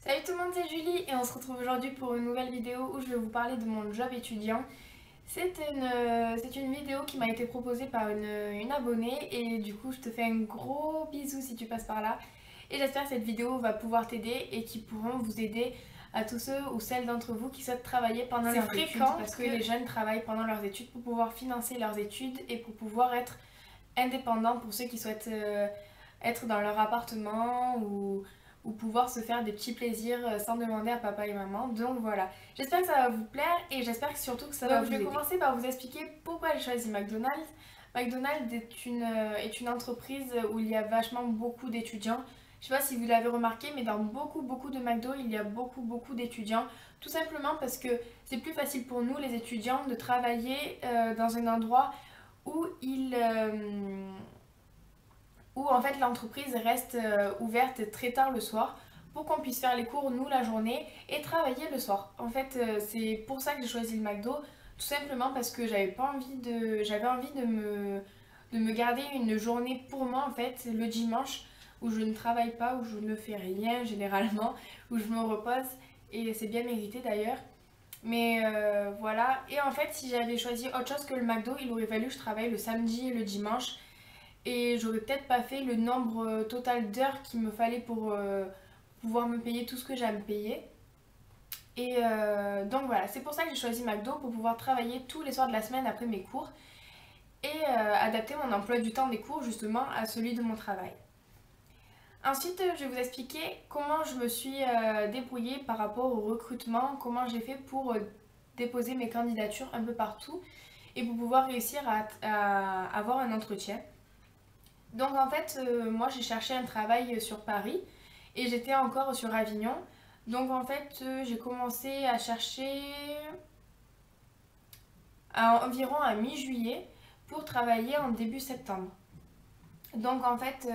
Salut tout le monde, c'est Julie et on se retrouve aujourd'hui pour une nouvelle vidéo où je vais vous parler de mon job étudiant. C'est une vidéo qui m'a été proposée par une abonnée et du coup je te fais un gros bisou si tu passes par là. Et j'espère que cette vidéo va pouvoir t'aider et qui pourront vous aider à tous ceux ou celles d'entre vous qui souhaitent travailler pendant leurs études. C'est fréquent parce que les jeunes travaillent pendant leurs études pour pouvoir financer leurs études et pour pouvoir être indépendants pour ceux qui souhaitent être dans leur appartement ou pouvoir se faire des petits plaisirs sans demander à papa et maman. Donc voilà, j'espère que ça va vous plaire et j'espère surtout que ça va vous aider. Je vais commencer par vous expliquer pourquoi j'ai choisi McDonald's. McDonald's est une entreprise où il y a vachement beaucoup d'étudiants. Je sais pas si vous l'avez remarqué, mais dans beaucoup de McDo, il y a beaucoup d'étudiants. Tout simplement parce que c'est plus facile pour nous, les étudiants, de travailler dans un endroit où où en fait l'entreprise reste ouverte très tard le soir pour qu'on puisse faire les cours nous la journée et travailler le soir. En fait, c'est pour ça que j'ai choisi le McDo, tout simplement parce que j'avais envie de me garder une journée pour moi en fait le dimanche où je ne travaille pas, où je ne fais rien généralement, où je me repose et c'est bien mérité d'ailleurs. Mais voilà, et en fait si j'avais choisi autre chose que le McDo, il aurait fallu que je travaille le samedi et le dimanche et j'aurais peut-être pas fait le nombre total d'heures qu'il me fallait pour pouvoir me payer tout ce que j'ai à me payer. Et donc voilà, c'est pour ça que j'ai choisi McDo, pour pouvoir travailler tous les soirs de la semaine après mes cours et adapter mon emploi du temps des cours justement à celui de mon travail. Ensuite, je vais vous expliquer comment je me suis débrouillée par rapport au recrutement, comment j'ai fait pour déposer mes candidatures un peu partout et pour pouvoir réussir à avoir un entretien. Donc en fait, moi j'ai cherché un travail sur Paris et j'étais encore sur Avignon. Donc en fait, j'ai commencé à chercher environ à mi-juillet pour travailler en début septembre. Donc en fait,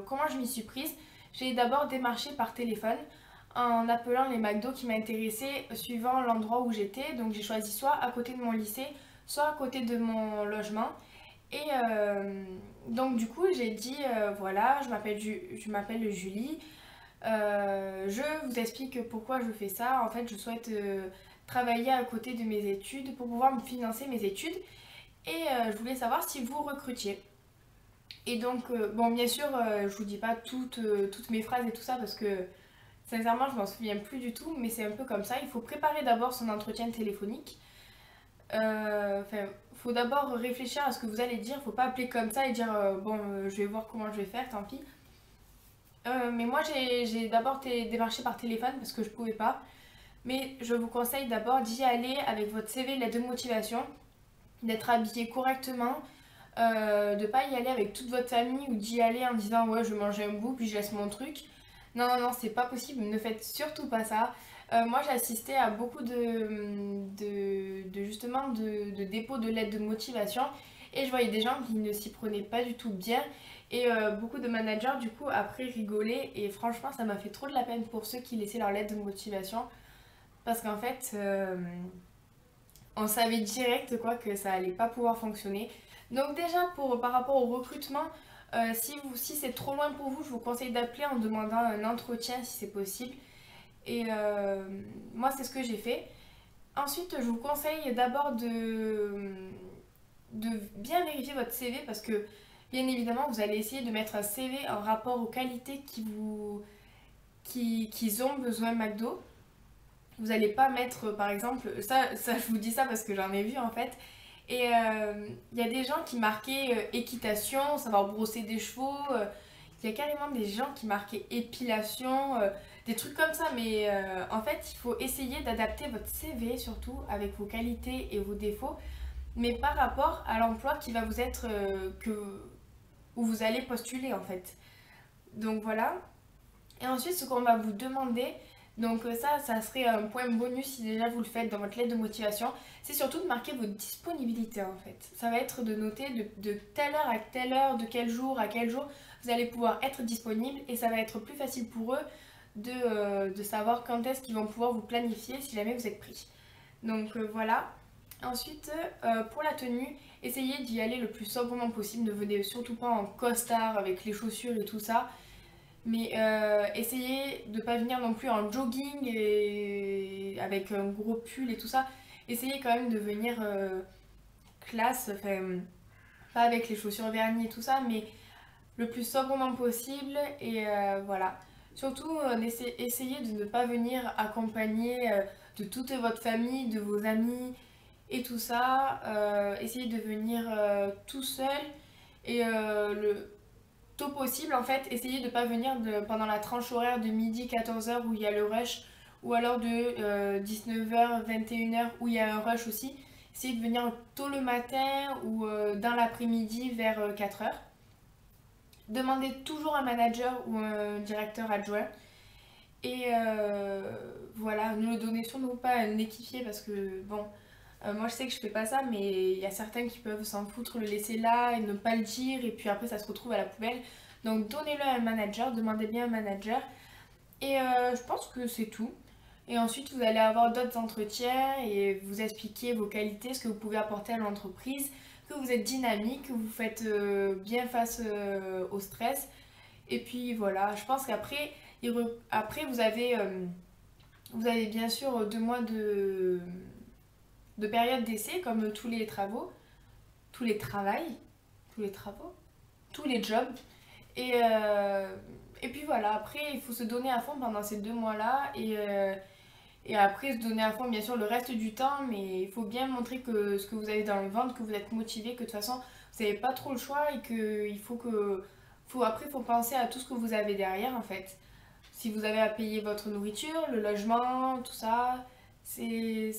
comment je m'y suis prise? J'ai d'abord démarché par téléphone en appelant les McDo qui m'intéressaient suivant l'endroit où j'étais. Donc j'ai choisi soit à côté de mon lycée, soit à côté de mon logement. Et donc du coup j'ai dit voilà, je m'appelle Julie, je vous explique pourquoi je fais ça. En fait je souhaite travailler à côté de mes études pour pouvoir me financer mes études et je voulais savoir si vous recrutiez. Et donc bon bien sûr je vous dis pas toutes mes phrases et tout ça parce que sincèrement je m'en souviens plus du tout, mais c'est un peu comme ça, il faut préparer d'abord son entretien téléphonique. Enfin, faut d'abord réfléchir à ce que vous allez dire. Faut pas appeler comme ça et dire bon, je vais voir comment je vais faire, tant pis. Mais moi, j'ai d'abord démarché par téléphone parce que je pouvais pas. Mais je vous conseille d'abord d'y aller avec votre CV, lettre de motivation, d'être habillé correctement, de pas y aller avec toute votre famille ou d'y aller en disant ouais, je vais manger un bout puis je laisse mon truc. Non, non, non, c'est pas possible. Ne faites surtout pas ça. Moi, j'ai assisté à beaucoup justement de dépôts de lettres de motivation et je voyais des gens qui ne s'y prenaient pas du tout bien et beaucoup de managers du coup après rigolaient et franchement ça m'a fait trop de la peine pour ceux qui laissaient leur lettre de motivation parce qu'en fait on savait direct quoi que ça allait pas pouvoir fonctionner. Donc déjà par rapport au recrutement, si c'est trop loin pour vous, je vous conseille d'appeler en demandant un entretien si c'est possible. Et moi, c'est ce que j'ai fait. Ensuite, je vous conseille d'abord de bien vérifier votre CV parce que, bien évidemment, vous allez essayer de mettre un CV en rapport aux qualités qu'ils ont besoin McDo. Vous n'allez pas mettre, par exemple, je vous dis ça parce que j'en ai vu en fait. Et il y a des gens qui marquaient équitation, savoir brosser des chevaux. Il y a carrément des gens qui marquaient épilation, des trucs comme ça. Mais en fait, il faut essayer d'adapter votre CV surtout avec vos qualités et vos défauts, mais par rapport à l'emploi qui va vous être où vous allez postuler en fait. Donc voilà. Et ensuite, ce qu'on va vous demander, donc ça serait un point bonus si déjà vous le faites dans votre lettre de motivation, c'est surtout de marquer votre disponibilité en fait. Ça va être de noter de telle heure à telle heure, de quel jour à quel jour, vous allez pouvoir être disponible et ça va être plus facile pour eux de savoir quand est-ce qu'ils vont pouvoir vous planifier si jamais vous êtes pris. Donc voilà. Ensuite, pour la tenue, essayez d'y aller le plus sobrement possible. Ne venez surtout pas en costard avec les chaussures et tout ça. Mais essayez de pas venir non plus en jogging et avec un gros pull et tout ça. Essayez quand même de venir classe, enfin pas avec les chaussures vernies et tout ça, mais le plus sobrement possible. Et voilà. Surtout, essayez de ne pas venir accompagné de toute votre famille, de vos amis et tout ça. Essayez de venir tout seul et le tôt possible en fait. Essayez de ne pas venir pendant la tranche horaire de midi 14h où il y a le rush ou alors de 19h 21h où il y a un rush aussi. Essayez de venir tôt le matin ou dans l'après-midi vers 4h. Demandez toujours un manager ou un directeur adjoint. Et voilà, ne le donnez sûrement pas à un équipier parce que bon, moi je sais que je fais pas ça, mais il y a certains qui peuvent s'en foutre, le laisser là et ne pas le dire, et puis après ça se retrouve à la poubelle. Donc donnez-le à un manager, demandez bien un manager. Et je pense que c'est tout. Et ensuite vous allez avoir d'autres entretiens et vous expliquer vos qualités, ce que vous pouvez apporter à l'entreprise, que vous êtes dynamique, que vous faites bien face au stress. Et puis voilà, je pense qu'après après vous avez bien sûr 2 mois de période d'essai comme tous les travaux, tous les travails, tous les travaux, tous les jobs. Et, et puis voilà, après il faut se donner à fond pendant ces 2 mois-là et après se donner à fond bien sûr le reste du temps, mais il faut bien montrer que ce que vous avez dans le ventre, que vous êtes motivé, que de toute façon vous n'avez pas trop le choix et qu'il faut que... après il faut penser à tout ce que vous avez derrière en fait. Si vous avez à payer votre nourriture, le logement, tout ça, c'est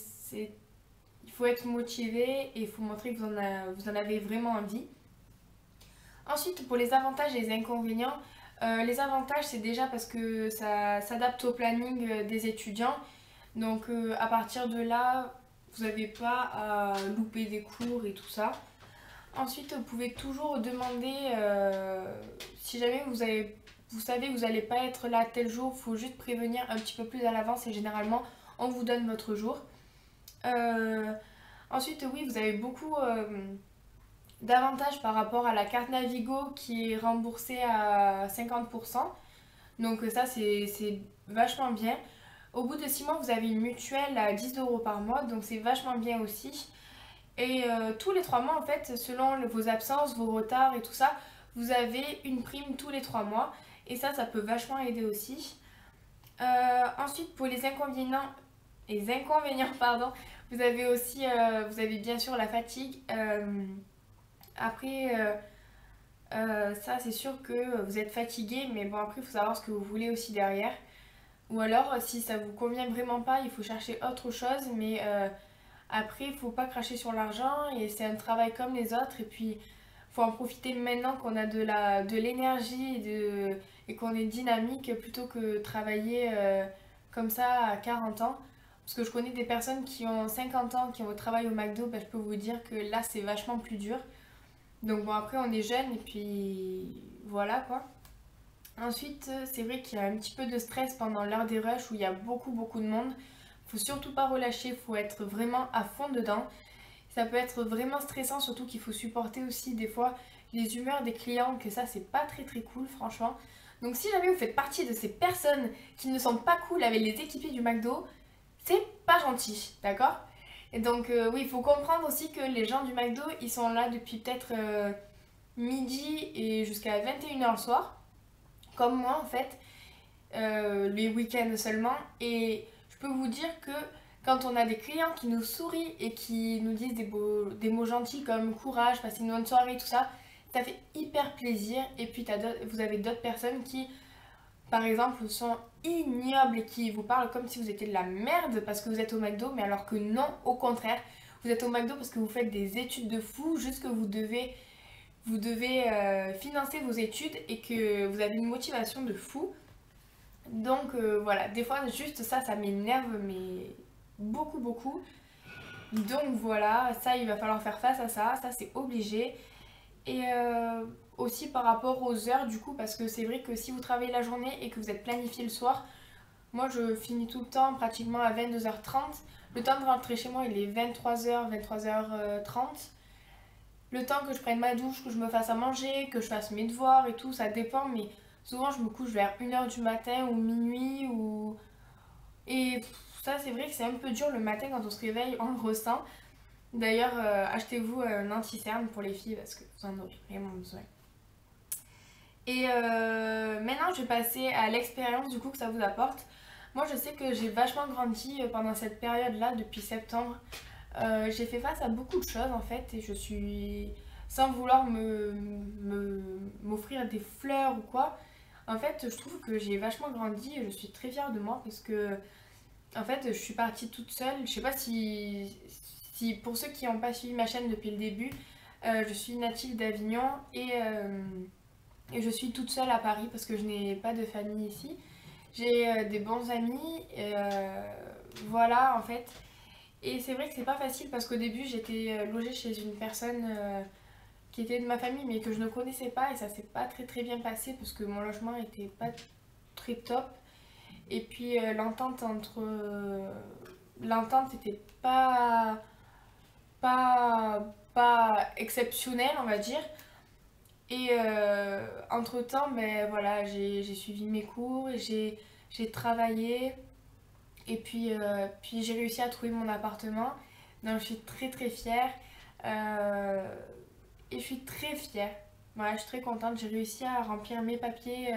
il faut être motivé et il faut montrer que vous en avez vraiment envie. Ensuite, pour les avantages et les inconvénients, les avantages, c'est déjà parce que ça s'adapte au planning des étudiants. Donc, à partir de là, vous n'avez pas à louper des cours et tout ça. Ensuite, vous pouvez toujours demander si jamais vous savez que vous n'allez pas être là tel jour, il faut juste prévenir un petit peu plus à l'avance et généralement, on vous donne votre jour. Euh, Ensuite, oui, vous avez beaucoup d'avantages par rapport à la carte Navigo qui est remboursée à 50%. Donc ça, c'est vachement bien. Au bout de 6 mois, vous avez une mutuelle à 10 € par mois, donc c'est vachement bien aussi. Et tous les 3 mois, en fait, selon vos absences, vos retards et tout ça, vous avez une prime tous les 3 mois. Et ça peut vachement aider aussi. Ensuite, pour les inconvénients, pardon, vous avez aussi, vous avez bien sûr la fatigue. Après, ça c'est sûr que vous êtes fatigué, mais bon après il faut savoir ce que vous voulez aussi derrière. Ou alors si ça vous convient vraiment pas, il faut chercher autre chose, mais après il faut pas cracher sur l'argent et c'est un travail comme les autres et puis faut en profiter maintenant qu'on a de l'énergie et qu'on est dynamique plutôt que travailler comme ça à 40 ans. Parce que je connais des personnes qui ont 50 ans, qui ont travaillé au McDo, ben, je peux vous dire que là c'est vachement plus dur. Donc bon, après on est jeune et puis voilà quoi. Ensuite, c'est vrai qu'il y a un petit peu de stress pendant l'heure des rushs où il y a beaucoup de monde. Faut surtout pas relâcher, faut être vraiment à fond dedans. Ça peut être vraiment stressant, surtout qu'il faut supporter aussi des fois les humeurs des clients, que ça c'est pas très cool franchement. Donc si jamais vous faites partie de ces personnes qui ne sont pas cool avec les équipiers du McDo, c'est pas gentil, d'accord? Et donc oui, il faut comprendre aussi que les gens du McDo, ils sont là depuis peut-être midi et jusqu'à 21h le soir, comme moi en fait, les week-ends seulement. Et je peux vous dire que quand on a des clients qui nous sourient et qui nous disent des mots gentils comme courage, passez une bonne soirée, tout ça, ça fait hyper plaisir. Et puis vous avez d'autres personnes qui, par exemple, sont ignobles et qui vous parlent comme si vous étiez de la merde parce que vous êtes au McDo, mais alors que non, au contraire, vous êtes au McDo parce que vous faites des études de fou, juste que vous devez financer vos études et que vous avez une motivation de fou. Donc voilà, des fois juste ça m'énerve, mais beaucoup. Donc voilà, ça il va falloir faire face à ça c'est obligé. Et aussi par rapport aux heures du coup, parce que c'est vrai que si vous travaillez la journée et que vous êtes planifié le soir, moi je finis tout le temps pratiquement à 22h30. Le temps de rentrer chez moi il est 23h, 23h30. Le temps que je prenne ma douche, que je me fasse à manger, que je fasse mes devoirs et tout, ça dépend, mais Souvent je me couche vers 1 h du matin ou minuit ou... Et ça c'est vrai que c'est un peu dur le matin quand on se réveille, on le ressent. D'ailleurs, achetez-vous un anti-cerne pour les filles parce que vous en aurez vraiment besoin. Et maintenant, je vais passer à l'expérience du coup que ça vous apporte. Moi, je sais que j'ai vachement grandi pendant cette période-là, depuis septembre. J'ai fait face à beaucoup de choses en fait et je suis, sans vouloir m'offrir des fleurs ou quoi, en fait, je trouve que j'ai vachement grandi et je suis très fière de moi parce que, en fait, je suis partie toute seule. Je sais pas si pour ceux qui n'ont pas suivi ma chaîne depuis le début, je suis native d'Avignon et je suis toute seule à Paris parce que je n'ai pas de famille ici. J'ai des bons amis, voilà en fait. Et c'est vrai que c'est pas facile parce qu'au début j'étais logée chez une personne qui était de ma famille mais que je ne connaissais pas et ça s'est pas très bien passé parce que mon logement était pas très top. Et puis l'entente était pas exceptionnelle on va dire. Et entre-temps, ben, voilà, j'ai suivi mes cours, et j'ai travaillé et puis j'ai réussi à trouver mon appartement. Donc je suis très fière et je suis très fière. Voilà, je suis très contente, j'ai réussi à remplir mes papiers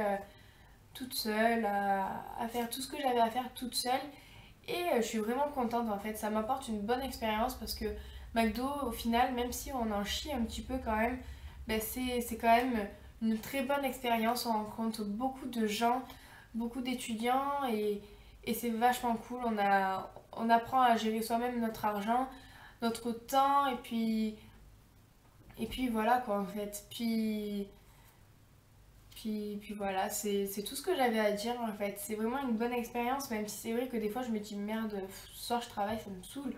toute seule, à faire tout ce que j'avais à faire toute seule. Et je suis vraiment contente en fait, ça m'apporte une bonne expérience parce que McDo au final, même si on en chie un petit peu quand même, ben c'est quand même une très bonne expérience. On rencontre beaucoup de gens, beaucoup d'étudiants et c'est vachement cool. On apprend à gérer soi-même notre argent, notre temps et puis voilà quoi en fait. Puis voilà, c'est tout ce que j'avais à dire en fait. C'est vraiment une bonne expérience, même si c'est vrai que des fois je me dis merde, ce soir je travaille, ça me saoule.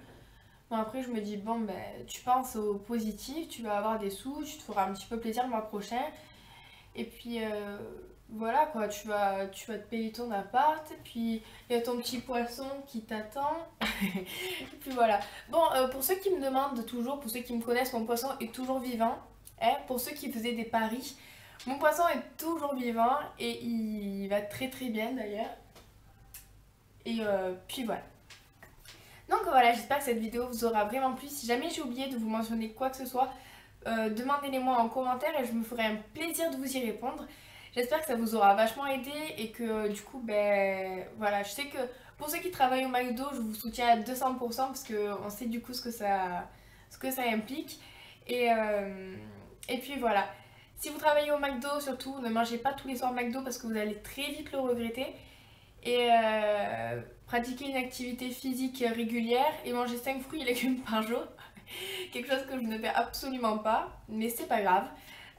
Bon, après, je me dis, bon, ben, tu penses au positif, tu vas avoir des sous, tu te feras un petit peu plaisir le mois prochain. Et puis, voilà, quoi, tu vas te payer ton appart. Et puis, il y a ton petit poisson qui t'attend. Et puis voilà. Bon, pour ceux qui me demandent toujours, pour ceux qui me connaissent, mon poisson est toujours vivant. Hein, pour ceux qui faisaient des paris, mon poisson est toujours vivant et il va très bien d'ailleurs. Et puis voilà. Donc voilà, j'espère que cette vidéo vous aura vraiment plu. Si jamais j'ai oublié de vous mentionner quoi que ce soit, demandez-les-moi en commentaire et je me ferai un plaisir de vous y répondre. J'espère que ça vous aura vachement aidé et que du coup, ben voilà, je sais que pour ceux qui travaillent au McDo, je vous soutiens à 200% parce qu'on sait du coup ce que ça implique. Et puis voilà, si vous travaillez au McDo, surtout, ne mangez pas tous les soirs McDo parce que vous allez très vite le regretter. Et pratiquer une activité physique régulière et manger 5 fruits et légumes par jour. Quelque chose que je ne fais absolument pas, mais c'est pas grave.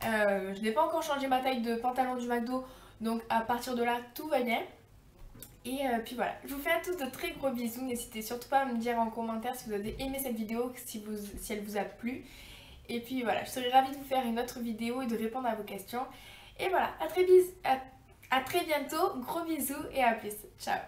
Je n'ai pas encore changé ma taille de pantalon du McDo, donc à partir de là, tout va bien. Et puis voilà, je vous fais à tous de très gros bisous. N'hésitez surtout pas à me dire en commentaire si vous avez aimé cette vidéo, si elle vous a plu. Et puis voilà, je serai ravie de vous faire une autre vidéo et de répondre à vos questions. Et voilà, à très bientôt, gros bisous et à plus. Ciao.